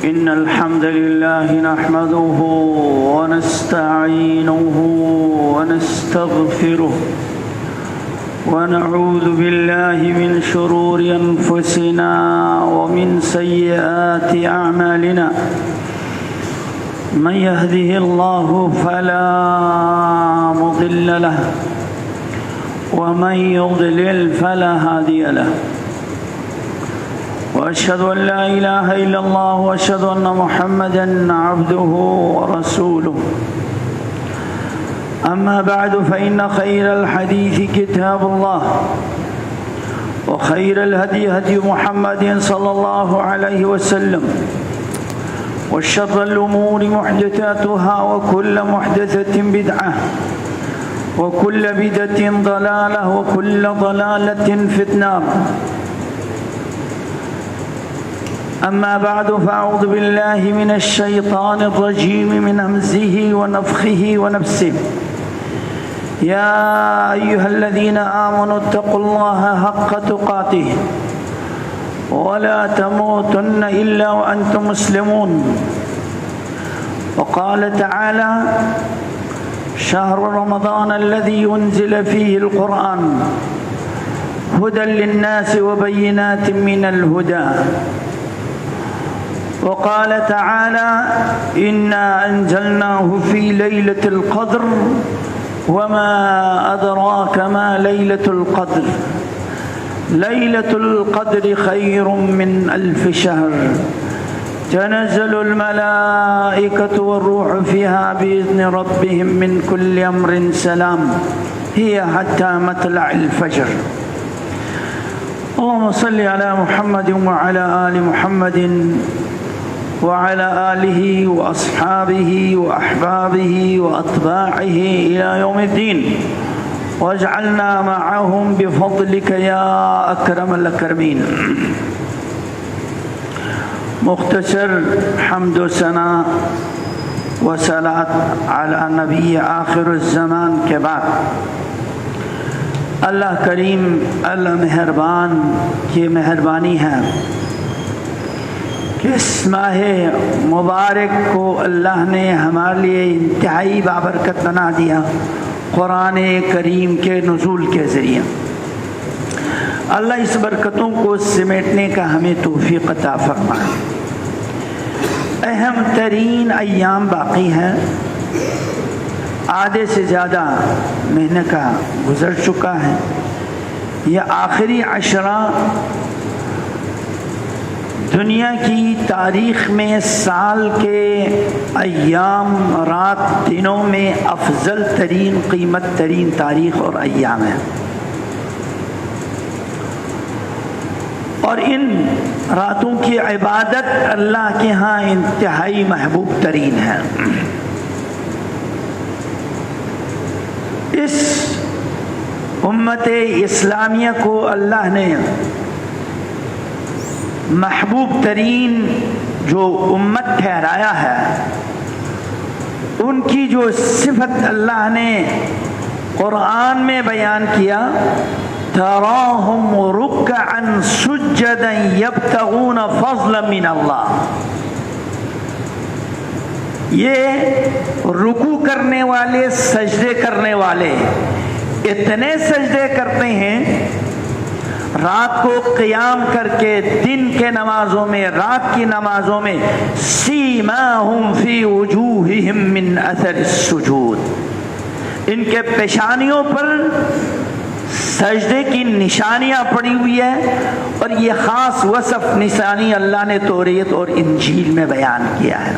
إن الحمد لله نحمده ونستعينه ونستغفره ونعوذ بالله من شرور أنفسنا ومن سيئات أعمالنا من يهده الله فلا مضل له ومن يضلل فلا هادي له وأشهد أن لا إله إلا الله وأشهد أن محمدًا عبده ورسوله أما بعد فإن خير الحديث كتاب الله وخير الهدي هدي محمد صلى الله عليه وسلم وشر الأمور محدثاتها وكل محدثة بدعة وكل بدعة ضلالة وكل ضلالة في النار أما بعد فأعوذ بالله من الشيطان الرجيم من همزه ونفخه ونفسه يا أيها الذين آمنوا اتقوا الله حق تقاته ولا تموتن إلا وأنتم مسلمون وقال تعالى شهر رمضان الذي أنزل فيه القرآن هدى للناس وبينات من الهدى وقال تعالى إنا أنزلناه في ليلة القدر وما أدراك ما ليلة القدر ليلة القدر خير من 1000 شهر تنزل الملائكة والروح فيها بإذن ربهم من كل أمر سلام هي حتى مطلع الفجر اللهم صل على محمد وعلى آل محمد وعلى آله وأصحابه وأحبابه وأتباعه إلى يوم الدين واجعلنا معهم بفضلك يا أكرم الأكرمين. مختصر حمد و ثنا و صلاۃ علی نبی آخر الزمان کے بعد اللہ کریم اللہ مہربان کی مہربانی ہے کہ اس ماہ مبارک کو اللہ نے ہمارے لیے انتہائی بابرکت بنا دیا قرآن کریم کے نزول کے ذریعے. اللہ اس برکتوں کو سمیٹنے کا ہمیں توفیق عطا فرمائے. اہم ترین ایام باقی ہیں. آدھے سے زیادہ مہینے کا گزر چکا ہے. یہ آخری عشرہ دنیا کی تاریخ میں سال کے ایام رات دنوں میں افضل ترین قیمت ترین تاریخ اور ایام ہیں اور ان راتوں کی عبادت اللہ کے ہاں انتہائی محبوب ترین ہے. اس امت اسلامیہ کو اللہ نے محبوب ترین جو امت ٹھہرایا ہے ان کی جو صفت اللہ نے قرآن میں بیان کیا تراہم رکعا سجدا یبتغون فضلا من اللہ. یہ رکوع کرنے والے سجدے کرنے والے اتنے سجدے کرتے ہیں رات کو قیام کر کے دن کے نمازوں میں رات کی نمازوں میں سیماہم فی وجوہہم من اثر السجود ان کے پیشانیوں پر سجدے کی نشانیاں پڑی ہوئی ہے اور یہ خاص وصف نشانی اللہ نے توریت اور انجیل میں بیان کیا ہے.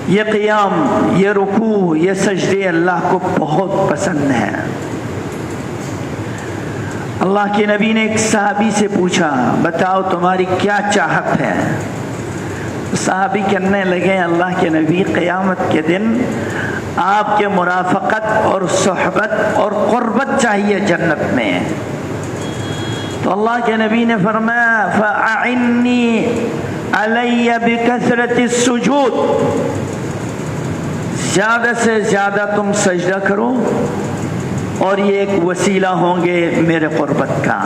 یہ قیام یہ رکوع یہ سجدے اللہ کو بہت پسند ہیں. اللہ کے نبی نے ایک صحابی سے پوچھا بتاؤ تمہاری کیا چاہت ہے؟ صحابی کہنے لگے اللہ کے نبی قیامت کے دن آپ کے مرافقت اور صحبت اور قربت چاہیے جنت میں. تو اللہ کے نبی نے فرمایا فَأَعِنِّي عَلَيَّ بِكَثْرَةِ السُّجُودِ زیادہ سے زیادہ تم سجدہ کرو اور یہ ایک وسیلہ ہوں گے میرے قربت کا.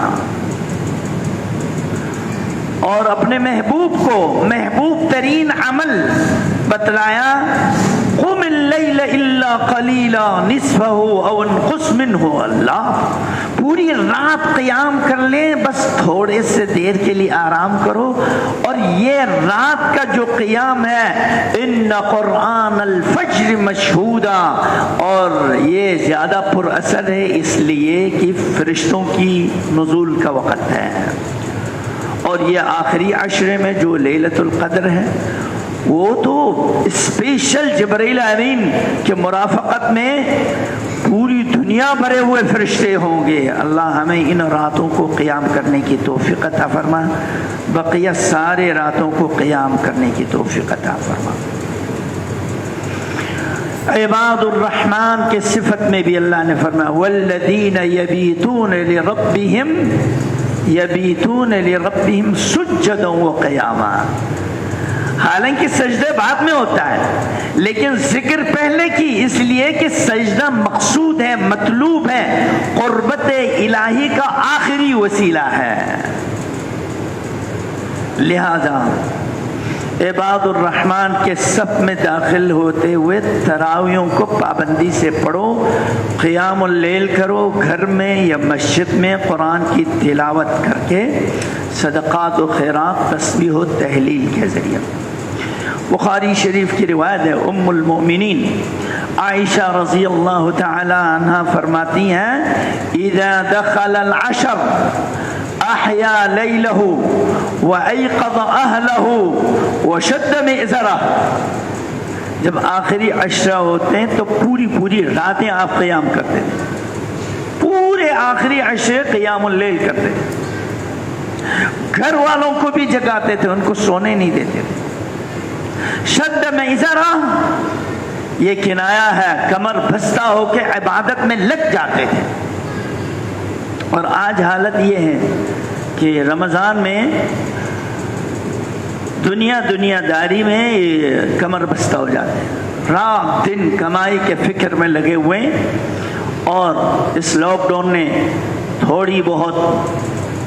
اور اپنے محبوب کو محبوب ترین عمل بتلایا، قم اللیل الا قلیلا نصفہ او انقص منہ، اللہ پوری رات قیام کر لیں، بس تھوڑے سے دیر کے لیے آرام کرو۔ اور یہ رات کا جو قیام ہے، ان قرآن الفجر مشہودا، اور یہ زیادہ پر اثر ہے اس لیے کہ فرشتوں کی نزول کا وقت ہے، اور یہ آخری عشرے میں جو لیلۃ القدر ہے وہ تو اسپیشل جبرائیل امین کے مرافقت میں پوری دنیا بھرے ہوئے فرشتے ہوں گے۔ اللہ ہمیں ان راتوں کو قیام کرنے کی توفیق عطا فرما، بقیہ سارے راتوں کو قیام کرنے کی توفیق عطا فرما۔ عباد الرحمن کے صفت میں بھی اللہ نے فرمایا والذین یبیتون لربہم سجدا وقیاما۔ حالانکہ سجدہ بعد میں ہوتا ہے، لیکن ذکر پہلے کی، اس لیے کہ سجدہ مقصود ہے، مطلوب ہے، قربت الہی کا آخری وسیلہ ہے۔ لہذا عباد الرحمن کے صف میں داخل ہوتے ہوئے تراویحوں کو پابندی سے پڑھو، قیام اللیل کرو، گھر میں یا مسجد میں قرآن کی تلاوت کر کے، صدقات و خیرات، تسبیح و تہلیل کے ذریعے۔ بخاری شریف کی روایت ہے، ام المؤمنین عائشہ رضی اللہ تعالی عنہ فرماتی ہیں اذا دخل العشر احیا لیلہ وایقظ اہلہ وشد مئزرہ۔ جب آخری عشرہ ہوتے ہیں تو پوری راتیں آپ قیام کرتے تھے، پورے آخری عشرے قیام اللیل کرتے تھے، گھر والوں کو بھی جگاتے تھے، ان کو سونے نہیں دیتے تھے۔ شد مئزرہ یہ کنایا ہے کمر بستہ ہو کے عبادت میں لگ جاتے تھے۔ اور آج حالت یہ ہے کہ رمضان میں دنیا داری میں کمر بستہ ہو جاتے ہیں، رات دن کمائی کے فکر میں لگے ہوئے ہیں، اور اس لاک ڈاؤن نے تھوڑی بہت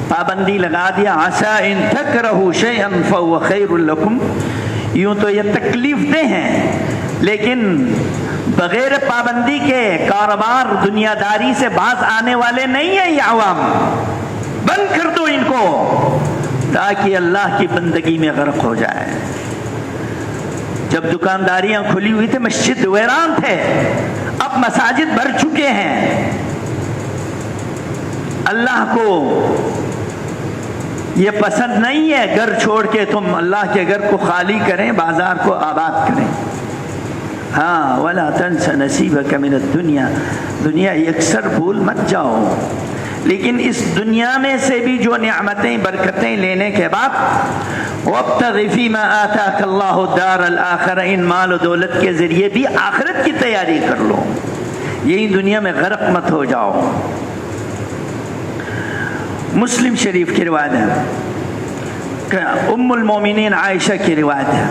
پابندی لگا دیا، عسیٰ ان تکرہوا شیئا فہو خیر لکم۔ یوں تو یہ تکلیف دہ ہیں، لیکن بغیر پابندی کے کاروبار دنیا داری سے باز آنے والے نہیں ہیں۔ یہ عوام بند کر دو ان کو تاکہ اللہ کی بندگی میں غرق ہو جائے۔ جب دکانداریاں کھلی ہوئی تھی مسجد ویران تھے، اب مساجد بھر چکے ہیں۔ اللہ کو یہ پسند نہیں ہے گھر چھوڑ کے تم اللہ کے گھر کو خالی کریں، بازار کو آباد کریں۔ ہاں وَلَا تَنْسَ نَصِيبَكَ مِنَ الدُّنْيَا، دنیا اکثر بھول مت جاؤ، لیکن اس دنیا میں سے بھی جو نعمتیں برکتیں لینے کے بعد وَابْتَغِ فِي مَا آتَاكَ اللَّهُ الدَّارَ الْآخِرَةَ، ان مال و دولت کے ذریعے بھی آخرت کی تیاری کر لو، یہی دنیا میں غرق مت ہو جاؤ۔ مسلم شریف کی روایت ہے، ام المومنین عائشہ کی روایت ہے،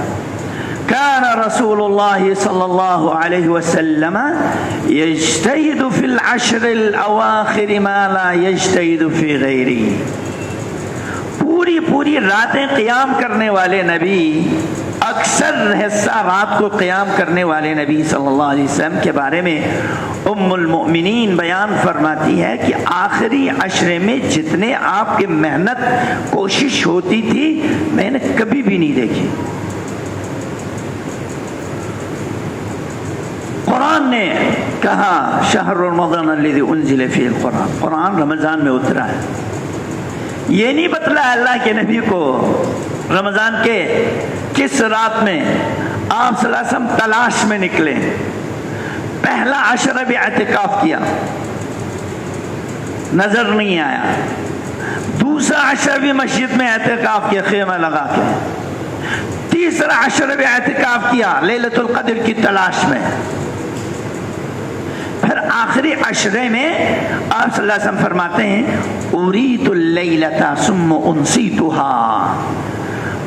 كان رسول الله صلى الله عليه وسلم يجتهد في العشر الأواخر ما لا يجتهد في غيره۔ پوری راتیں قیام کرنے والے نبی، اکثر حصہ رات کو قیام کرنے والے نبی صلی اللہ علیہ وسلم کے بارے میں ام المؤمنین بیان فرماتی ہے کہ آخری عشرے میں جتنے آپ کی محنت کوشش ہوتی تھی میں نے کبھی بھی نہیں دیکھی۔ قرآن نے کہا شہر رمضان الذی انزل فیہ القرآن، قرآن رمضان میں اترا ہے۔ یہ نہیں بتلایا اللہ کے نبی کو رمضان کے کس رات میں آپ صلی اللہ علیہ وسلم تلاش میں نکلے۔ پہلا عشرہ بھی اعتکاف کیا، نظر نہیں آیا، دوسرا عشرہ بھی مسجد میں اعتکاف کیا خیمہ لگا کے، تیسرا عشرہ بھی اعتکاف کیا لیلۃ القدر کی تلاش میں، پھر آخری عشرے میں آپ صلی اللہ علیہ وسلم فرماتے ہیں اریت اللیلۃ ثم انسیتھا،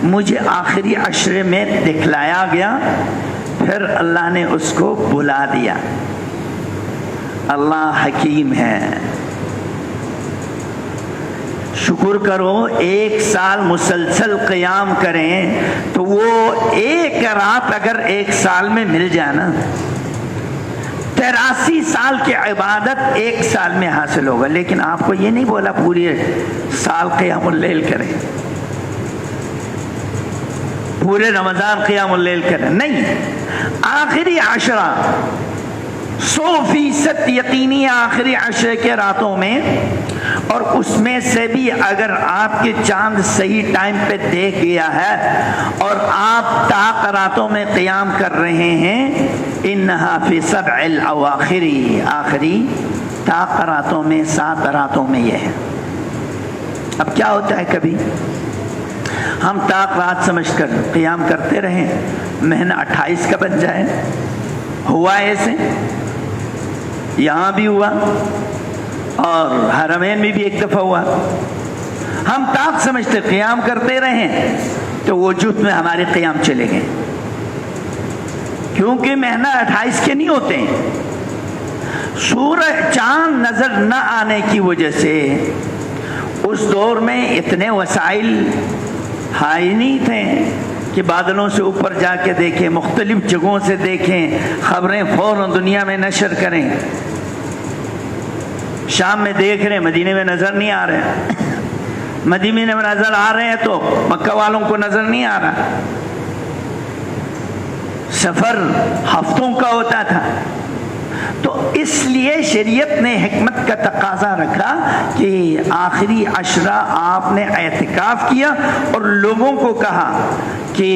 مجھے آخری عشرے میں دکھلایا گیا، پھر اللہ نے اس کو بلا دیا۔ اللہ حکیم ہے۔ شکر کرو 1 سال مسلسل قیام کریں تو وہ ایک رات اگر 1 سال میں مل جائے نا، 83 سال کی عبادت 1 سال میں حاصل ہوگا. لیکن آپ کو یہ نہیں بولا پوری سال قیام اللیل کریں، پورے رمضان قیام اللیل کریں، نہیں. آخری عشرہ 100% یقینی آخری عشرے کے راتوں میں، اور اس میں سے بھی اگر آپ کے چاند صحیح ٹائم پہ دیکھ گیا ہے اور آپ طاق راتوں میں قیام کر رہے ہیں، انہا فی 7 الاواخر، آخری طاق راتوں میں 7 راتوں میں یہ ہے. اب کیا ہوتا ہے، کبھی ہم طاق رات سمجھ کر قیام کرتے رہیں، مہینہ 28 کا بن جائے. ہوا ایسے، یہاں بھی ہوا اور حرمین میں بھی ایک دفعہ ہوا. ہم طاق سمجھتے قیام کرتے رہیں تو وجود میں ہمارے قیام چلے گئے، کیونکہ مہینہ 28 کے نہیں ہوتے ہیں. سورج چاند نظر نہ آنے کی وجہ سے اس دور میں اتنے وسائل ہائی نہیں تھے کہ بادلوں سے اوپر جا کے دیکھیں، مختلف جگہوں سے دیکھیں، خبریں فوراً دنیا میں نشر کریں. شام میں دیکھ رہے ہیں، مدینے میں نظر نہیں آ رہے، مدینے میں نظر آ رہے ہیں تو مکہ والوں کو نظر نہیں آ رہا. سفر ہفتوں کا ہوتا تھا. تو اس لیے شریعت نے حکمت کا تقاضا رکھا کہ آخری عشرہ آپ نے اعتکاف کیا اور لوگوں کو کہا کہ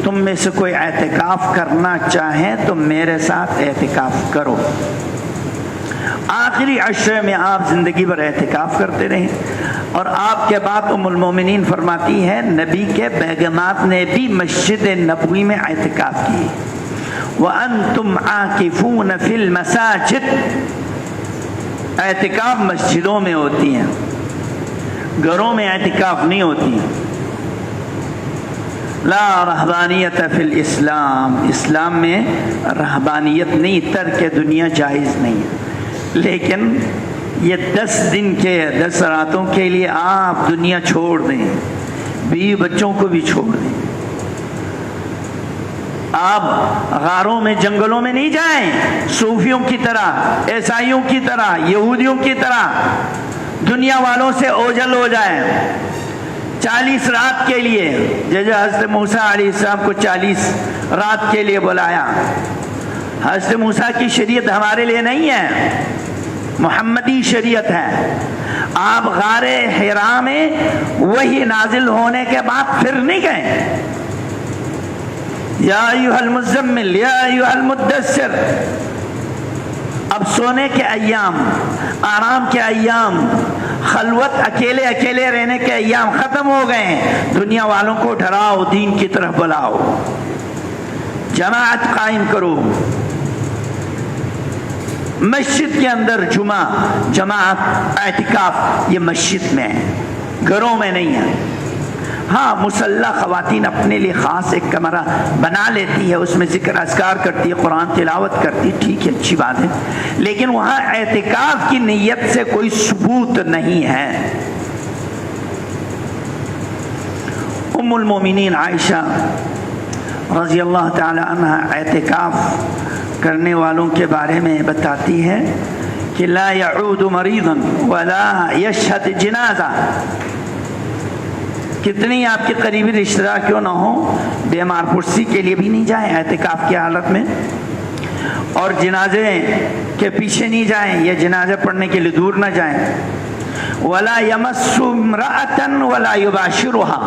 تم میں سے کوئی اعتکاف کرنا چاہیں تو میرے ساتھ اعتکاف کرو. آخری عشرے میں آپ زندگی بھر اعتکاف کرتے رہے، اور آپ کے بعد ام المومنین فرماتی ہے نبی کے بیگمات نے بھی مسجد نبوی میں اعتکاف کی. وَأَنْتُمْ عَاكِفُونَ فِي الْمَسَاجِدِ، اعتکاف مسجدوں میں ہوتی ہیں، گھروں میں اعتکاف نہیں ہوتی. لا رہبانیت فی الاسلام، اسلام میں رہبانیت نہیں، ترک دنیا جائز نہیں ہے. لیکن یہ 10 دن کے 10 راتوں کے لیے آپ دنیا چھوڑ دیں، بیوی بچوں کو بھی چھوڑ دیں. آپ غاروں میں جنگلوں میں نہیں جائیں صوفیوں کی طرح، عیسائیوں کی طرح، یہودیوں کی طرح دنیا والوں سے اوجھل ہو جائیں. 40 رات کے لیے، جیسے حضرت موسیٰ علیہ السلام کو 40 رات کے لیے بلایا. حضرت موسیٰ کی شریعت ہمارے لیے نہیں ہے، محمدی شریعت ہے. آپ غار حرا میں وحی نازل ہونے کے بعد پھر نہیں گئے. یا ایھا المزمل، یا ایھا المدثر. اب سونے کے ایام، آرام کے ایام، خلوت اکیلے اکیلے رہنے کے ایام ختم ہو گئے ہیں. دنیا والوں کو ڈراؤ، دین کی طرف بلاؤ، جماعت قائم کرو. مسجد کے اندر جمعہ، جماعت، اعتکاف یہ مسجد میں ہے، گھروں میں نہیں ہے. ہاں مسلح خواتین اپنے لیے خاص ایک کمرہ بنا لیتی ہے، اس میں ذکر اذکار کرتی ہے، قرآن تلاوت کرتی ہے، ٹھیک ہے، اچھی بات ہے. لیکن وہاں اعتکاف کی نیت سے کوئی ثبوت نہیں ہے. ام المومنین عائشہ رضی اللہ تعالی عنہ اعتکاف کرنے والوں کے بارے میں بتاتی ہے کہ لا يعود مريضا ولا يشهد جنازہ. کتنی آپ کے قریبی رشتہ دار کیوں نہ ہو، بیمار پرسی کے لیے بھی نہیں جائیں اعتکاف کی حالت میں، اور جنازے کے پیچھے نہیں جائیں یا جنازہ پڑھنے کے لیے دور نہ جائیں. ولا يمس امرأة ولا يباشرها،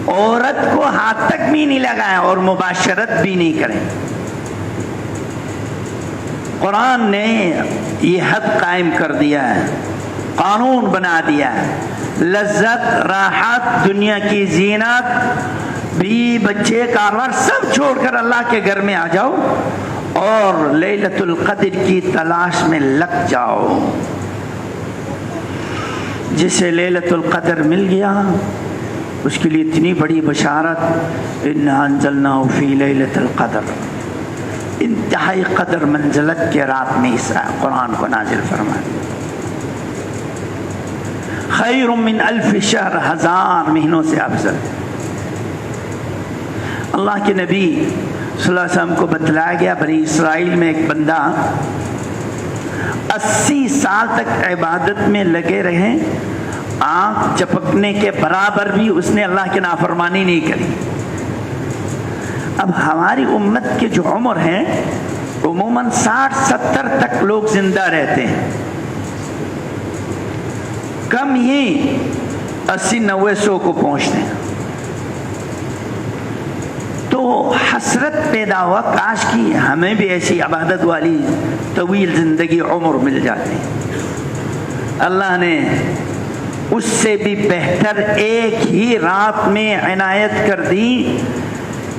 عورت کو ہاتھ تک بھی نہیں لگائیں اور مباشرت بھی نہیں کریں. قرآن نے یہ حد قائم کر دیا ہے، قانون بنا دیا ہے. لذت، راحت، دنیا کی زینت، بیوی بچے، کاروبار سب چھوڑ کر اللہ کے گھر میں آ جاؤ اور لیلۃ القدر کی تلاش میں لگ جاؤ. جسے لیلۃ القدر مل گیا اس کے لیے اتنی بڑی بشارت، انا انزلناہ فی لیلۃ القدر. انتہائی قدر منزلت کے رات میں اس قرآن کو نازل فرمایا. خیر من الف شہر، 1000 مہینوں سے افضل۔ اللہ کے نبی صلی اللہ علیہ وسلم کو بتلایا گیا بنی اسرائیل میں ایک بندہ 80 سال تک عبادت میں لگے رہے، آنکھ چپکنے کے برابر بھی اس نے اللہ کی نافرمانی نہیں کری۔ اب ہماری امت کے جو عمر ہیں عموماً 60-70 تک لوگ زندہ رہتے ہیں، کم ہی 80-90-100 کو پہنچتے ہیں۔ تو حسرت پیدا ہوا کاش کی ہمیں بھی ایسی عبادت والی طویل زندگی عمر مل جاتی۔ اللہ نے اس سے بھی بہتر ایک ہی رات میں عنایت کر دی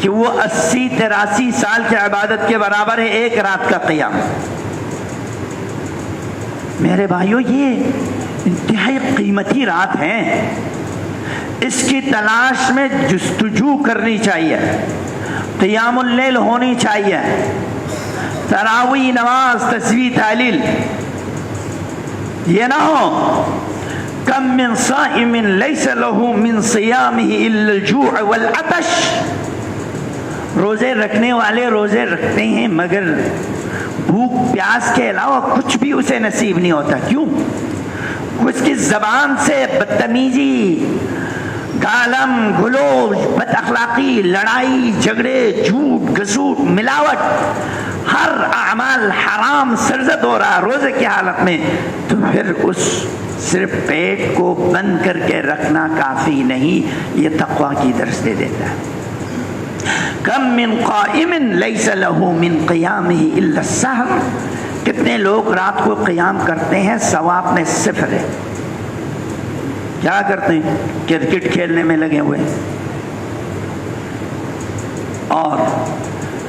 کہ وہ 80-83 سال کی عبادت کے برابر ہے، ایک رات کا قیام۔ میرے بھائیو، یہ انتہائی قیمتی رات ہے، اس کی تلاش میں جستجو کرنی چاہیے، قیام اللیل ہونی چاہیے، تراویح نماز، تسبیح تحلیل۔ یہ نہ ہو کم من صائم لیس له من صیامہ الا الجوع والعطش، روزے رکھنے والے روزے رکھتے ہیں مگر بھوک پیاس کے علاوہ کچھ بھی اسے نصیب نہیں ہوتا۔ کیوں؟ اس کی زبان سے بدتمیزی، گالم گلوچ، بد اخلاقی، لڑائی جھگڑے، جھوٹ گھسوٹ، ملاوٹ، ہر اعمال حرام سرزد ہو رہا روزے کی حالت میں، تو پھر اس صرف پیٹ کو بند کر کے رکھنا کافی نہیں، یہ تقویٰ کی درس دے دیتا ہے۔ کم من قائم لیس له من قیامہ الا السحر، کتنے لوگ رات کو قیام کرتے ہیں ثواب میں صفر ہے، کیا کرتے ہیں؟ کرکٹ کھیلنے میں لگے ہوئے اور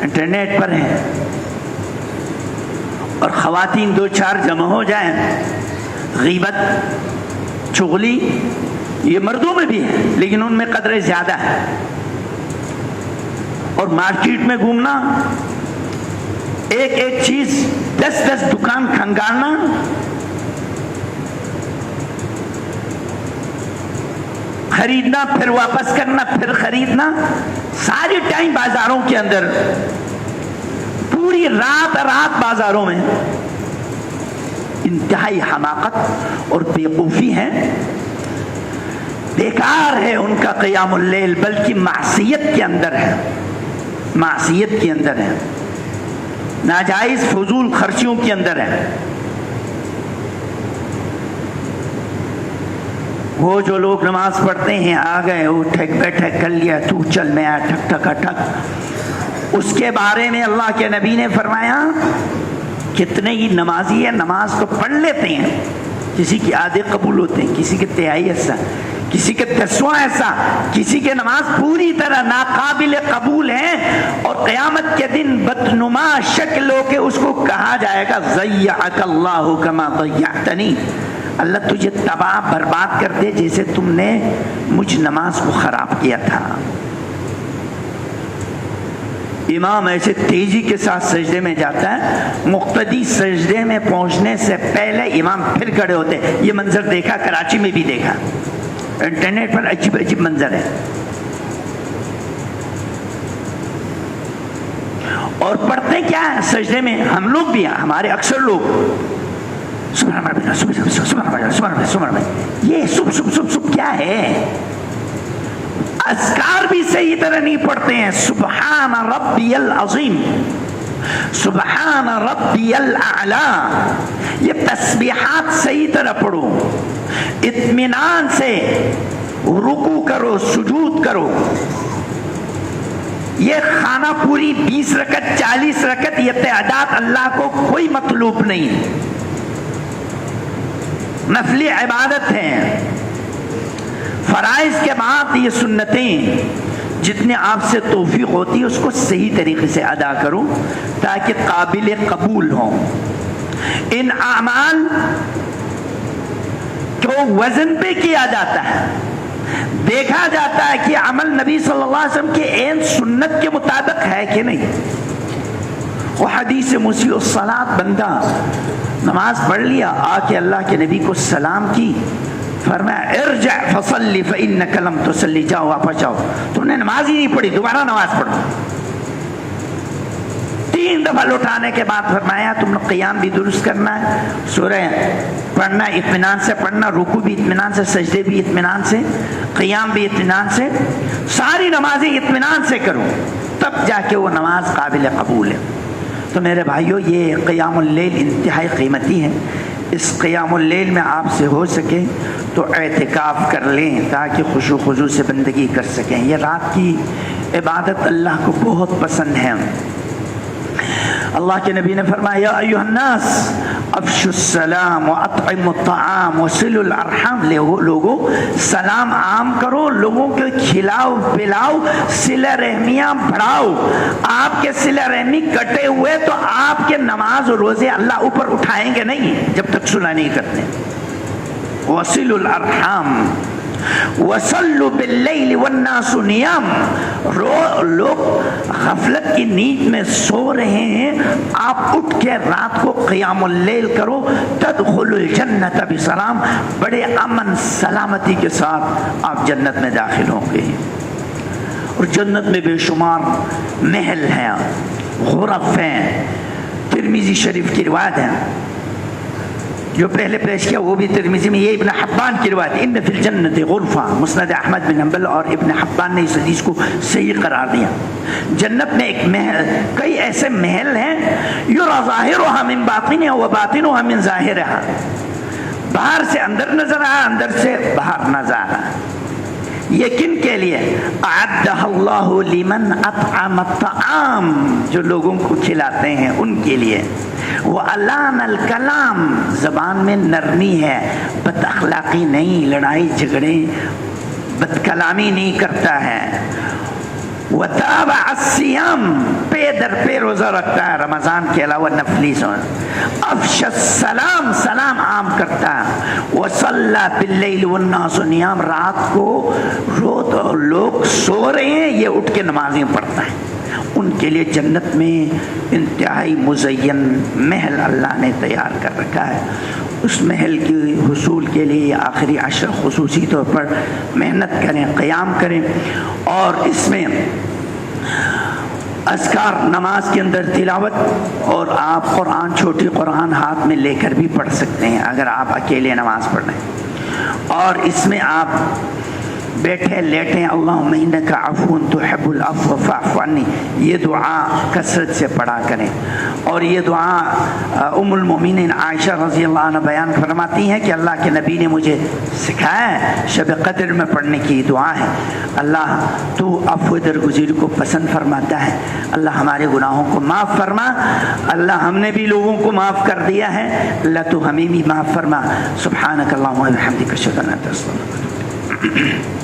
انٹرنیٹ پر ہیں، اور خواتین 2-4 جمع ہو جائیں، غیبت چغلی، یہ مردوں میں بھی ہے لیکن ان میں قدرے زیادہ ہے، اور مارکیٹ میں گھومنا، ایک ایک چیز 10-10 دکان کھنگالنا، خریدنا پھر واپس کرنا پھر خریدنا، ساری ٹائم بازاروں کے اندر، پوری رات بازاروں میں، انتہائی حماقت اور بیوقوفی ہے، بیکار ہے ان کا قیام اللیل، بلکہ معصیت کے اندر ہے، معصیت کے اندر ہے، ناجائز فضول خرچیوں کے اندر ہے۔ وہ جو لوگ نماز پڑھتے ہیں آ گئے، وہ ٹھیک بیٹھک کر لیا، تو چل میں آ ٹھک ٹھک ٹھک، اس کے بارے میں اللہ کے نبی نے فرمایا کتنے ہی نمازی ہیں نماز کو پڑھ لیتے ہیں، کسی کی آدھے قبول ہوتے ہیں، کسی کے تہائی حصہ، کسی کے 10واں حصہ، کسی کے نماز پوری طرح ناقابل قبول ہے، اور قیامت کے دن بدنما شکل ہو کے اس کو کہا جائے گا ضیعک اللہ کما ضیعتنی، اللہ تجھے تباہ برباد کر دے جیسے تم نے مجھ نماز کو خراب کیا تھا۔ امام ایسے تیزی کے ساتھ سجدے میں جاتا ہے، مقتدی سجدے میں پہنچنے سے پہلے امام پھر کھڑے ہوتے ہیں۔ یہ منظر دیکھا، کراچی میں بھی دیکھا، انٹرنیٹ پر عجیب عجیب منظر ہے، اور پڑھتے کیا ہے سجدے میں؟ ہم لوگ بھی ہیں، ہمارے اکثر لوگ سبحان اللہ سبحان اللہ، یہ سب کیا ہے؟ اذکار بھی صحیح طرح نہیں پڑھتے ہیں، سبحان ربی العظیم، سبحان ربی الاعلی، یہ تسبیحات صحیح طرح پڑھو، اطمینان سے رکوع کرو، سجود کرو۔ یہ خانہ پوری 20 رکعت 40 رکعت یہ تعداد اللہ کو کوئی مطلوب نہیں، نفلی عبادت ہے۔ فرائض کے بعد یہ سنتیں جتنے آپ سے توفیق ہوتی ہے اس کو صحیح طریقے سے ادا کرو تاکہ قابل قبول ہوں۔ ان اعمال کو وزن پہ کیا جاتا ہے، دیکھا جاتا ہے کہ عمل نبی صلی اللہ علیہ وسلم کے عین سنت کے مطابق ہے کہ نہیں۔ وہ حدیث مسیء الصلاۃ، بندہ نماز پڑھ لیا، آ کے اللہ کے نبی کو سلام کی، فرمایا ارجع فصلی فإنک لم تصلی، جاؤ واپس جاؤ، تم نے نماز ہی نہیں پڑھی، دوبارہ نماز پڑھو۔ 3 دفعہ لوٹانے کے بعد فرمایا تم نے قیام بھی درست کرنا ہے، سورہ پڑھنا اطمینان سے پڑھنا، رکوع بھی اطمینان سے، سجدے بھی اطمینان سے، قیام بھی اطمینان سے، ساری نمازیں اطمینان سے کرو، تب جا کے وہ نماز قابل قبول ہے۔ تو میرے بھائیو، یہ قیام اللیل انتہائی قیمتی ہے۔ اس قیام اللیل میں آپ سے ہو سکے تو اعتکاف کر لیں تاکہ خشوع و خضوع سے بندگی کر سکیں۔ یہ رات کی عبادت اللہ کو بہت پسند ہے۔ اللہ کے نبی نے فرمایا یا ایھا الناس افشوا السلام واطعموا الطعام وصلوا الارحام، لوگوں سلام عام کرو، لوگوں کو کھلاؤ پلاؤ، صلہ رحمیاں بڑھاؤ۔ آپ کے صلہ رحمی کٹے ہوئے تو آپ کے نماز اور روزے اللہ اوپر اٹھائیں گے نہیں جب تک صلح نہیں کرتے۔ وصلوا الارحام وصلوا باللیل والناس نیام، لوگ غفلت کی نیند میں سو رہے ہیں، آپ اٹھ کے رات کو قیام اللیل کرو، تدخلوا الجنت بسلام، بڑے امن سلامتی کے ساتھ آپ جنت میں داخل ہوں گے۔ اور جنت میں بے شمار محل ہیں، غرف ہیں۔ ترمذی شریف کی روایت ہے جو پہلے پیش کیا، وہ بھی ترمذی میں، یہ ابن حبان کی روایت، ان فی الجنت غرفہ، مسند احمد بن حنبل اور ابن حبان نے اس حدیث کو صحیح قرار دیا۔ جنت میں ایک محل، کئی ایسے محل ہیں، یرا ظاہرها من باطنها وباطنها من ظاہرها، باہر سے اندر نظر آیا، اندر سے باہر نظر آیا۔ یہ کن کے لیے؟ اعدہ اللہ لمن اطعم الطعام، جو لوگوں کو کھلاتے ہیں ان کے لیے۔ وَأَلَانَ الْكَلَامِ، زبان میں نرمی ہے، بد اخلاقی نہیں، لڑائی جھگڑے بد کلامی نہیں کرتا ہے۔ وَتَابَعَ الصِّيَامِ، پے در پے روزہ رکھتا ہے، رمضان کے علاوہ نفلی سون۔ افشى السلام، سلام عام کرتا ہے۔ وصلى باللیل والناس نیام، رات کو لوگ سو رہے ہیں، یہ اٹھ کے نمازیں پڑھتا ہے۔ ان کے لیے جنت میں انتہائی مزین محل اللہ نے تیار کر رکھا ہے۔ اس محل کے حصول کے لیے آخری عشر خصوصی طور پر محنت کریں، قیام کریں، اور اس میں اذکار، نماز کے اندر تلاوت، اور آپ قرآن، چھوٹی قرآن ہاتھ میں لے کر بھی پڑھ سکتے ہیں اگر آپ اکیلے نماز پڑھ رہے ہیں۔ اور اس میں آپ بیٹھے لیٹیں اللہم انک عفو تحب العفو فاعف عنی، یہ دعا کثرت سے پڑھا کریں۔ اور یہ دعا ام المومنین عائشہ رضی اللہ عنہ بیان فرماتی ہیں کہ اللہ کے نبی نے مجھے سکھایا ہے، شب قدر میں پڑھنے کی دعا ہے، اللہ تو عفو درگزر کو پسند فرماتا ہے، اللہ ہمارے گناہوں کو معاف فرما، اللہ ہم نے بھی لوگوں کو معاف کر دیا ہے، اللہ تو ہمیں بھی معاف فرما، سبحانک اللہم و بحمدک اشہد ان لا الہ الا انت استغفرک۔